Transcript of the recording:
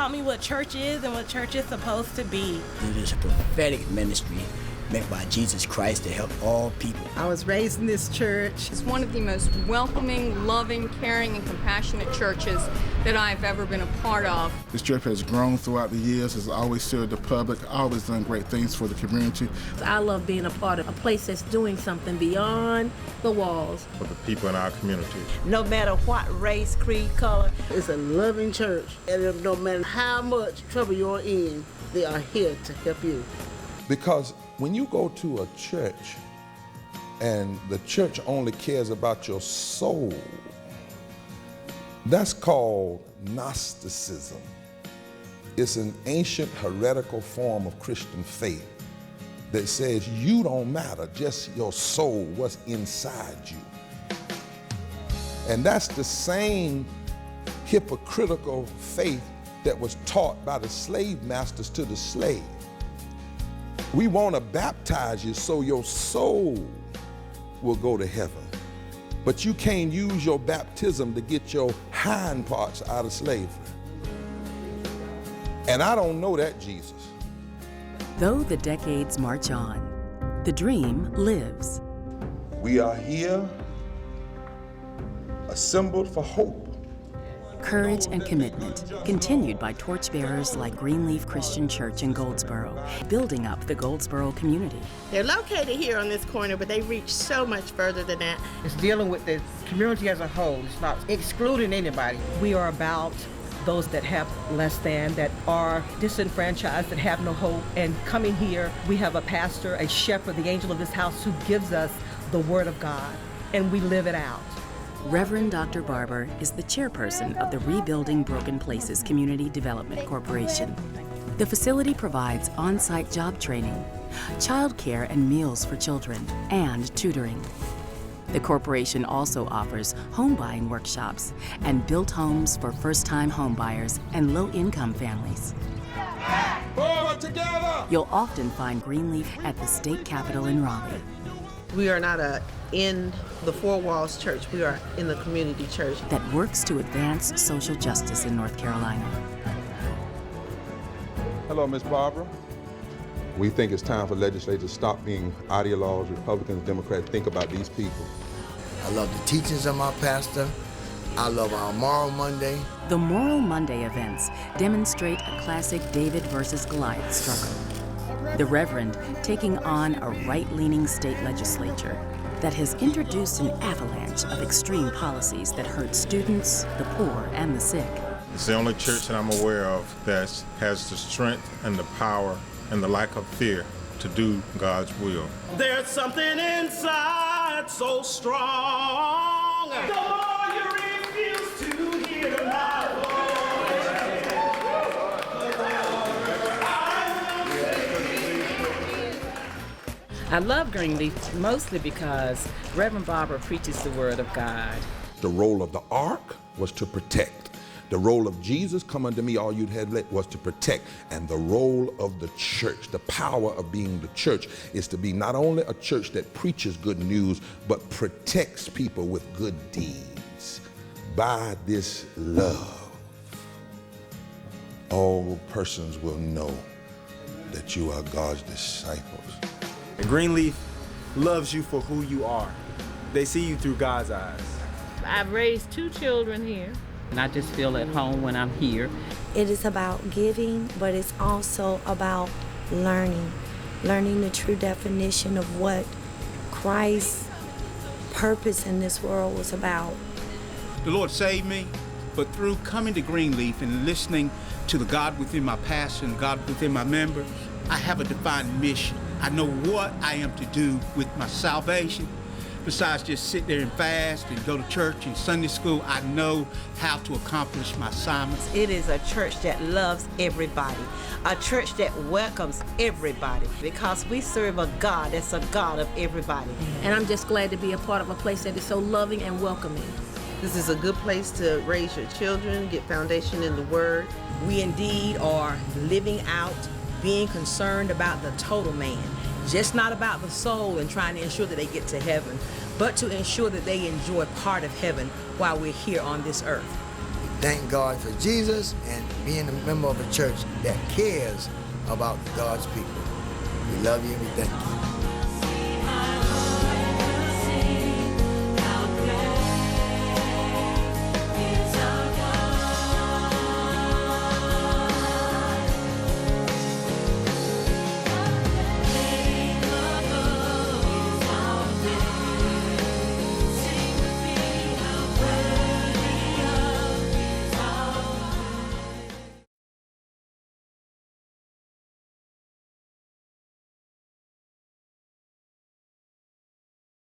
taught me what church is and what church is supposed to be. It is a prophetic ministry meant by Jesus Christ to help all people. I was raised in this church. It's one of the most welcoming, loving, caring, and compassionate churches that I've ever been a part of. This church has grown throughout the years, has always served the public, always done great things for the community. I love being a part of a place that's doing something beyond the walls. For the people in our community. No matter what race, creed, color. It's a loving church, and no matter how much trouble you're in, they are here to help you. Because when you go to a church and the church only cares about your soul, that's called Gnosticism. It's an ancient heretical form of Christian faith that says you don't matter, just your soul, what's inside you. And that's the same hypocritical faith that was taught by the slave masters to the slave. We want to baptize you so your soul will go to heaven. But you can't use your baptism to get your hind parts out of slavery. And I don't know that Jesus. Though the decades march on, the dream lives. We are here, assembled for hope. Courage and commitment, continued by torchbearers like Greenleaf Christian Church in Goldsboro, building up the Goldsboro community. They're located here on this corner, but they reach so much further than that. It's dealing with the community as a whole. It's not excluding anybody. We are about those that have less than, that are disenfranchised, that have no hope. And coming here, we have a pastor, a shepherd, the angel of this house, who gives us the word of God, and we live it out. Reverend Dr. Barber is the chairperson of the Rebuilding Broken Places Community Development Corporation. The facility provides on-site job training, childcare and meals for children, and tutoring. The corporation also offers home buying workshops and built homes for first-time home buyers and low-income families. Forward together! You'll often find Greenleaf at the state capitol in Raleigh. We are not in the four walls church. We are in the community church that works to advance social justice in North Carolina. Hello, Ms. Barbara. We think it's time for legislators to stop being ideologues, Republicans, Democrats. Think about these people. I love the teachings of my pastor. I love our Moral Monday. The Moral Monday events demonstrate a classic David versus Goliath struggle. The Reverend taking on a right-leaning state legislature that has introduced an avalanche of extreme policies that hurt students, the poor, and the sick. It's the only church that I'm aware of that has the strength and the power and the lack of fear to do God's will. There's something inside so strong. The more you refuse to hear my voice. I love Greenleaf mostly because Reverend Barber preaches the Word of God. The role of the ark was to protect. The role of Jesus, come unto me, all you'd had was to protect. And the role of the church, the power of being the church, is to be not only a church that preaches good news, but protects people with good deeds. By this love, all persons will know that you are God's disciples. Greenleaf loves you for who you are. They see you through God's eyes. I've raised 2 children here, and I just feel at home when I'm here. It is about giving, but it's also about learning the true definition of what Christ's purpose in this world was about. The Lord saved me, but through coming to Greenleaf and listening to the God within my pastor and God within my member, I have a defined mission. I know what I am to do with my salvation. Besides just sit there and fast and go to church and Sunday school, I know how to accomplish my assignments. It is a church that loves everybody, a church that welcomes everybody, because we serve a God that's a God of everybody. And I'm just glad to be a part of a place that is so loving and welcoming. This is a good place to raise your children, get foundation in the Word. We indeed are living out, being concerned about the total man, just not about the soul and trying to ensure that they get to heaven, but to ensure that they enjoy part of heaven while we're here on this earth. thank God for Jesus and being a member of a church that cares about God's people. We love you and we thank you.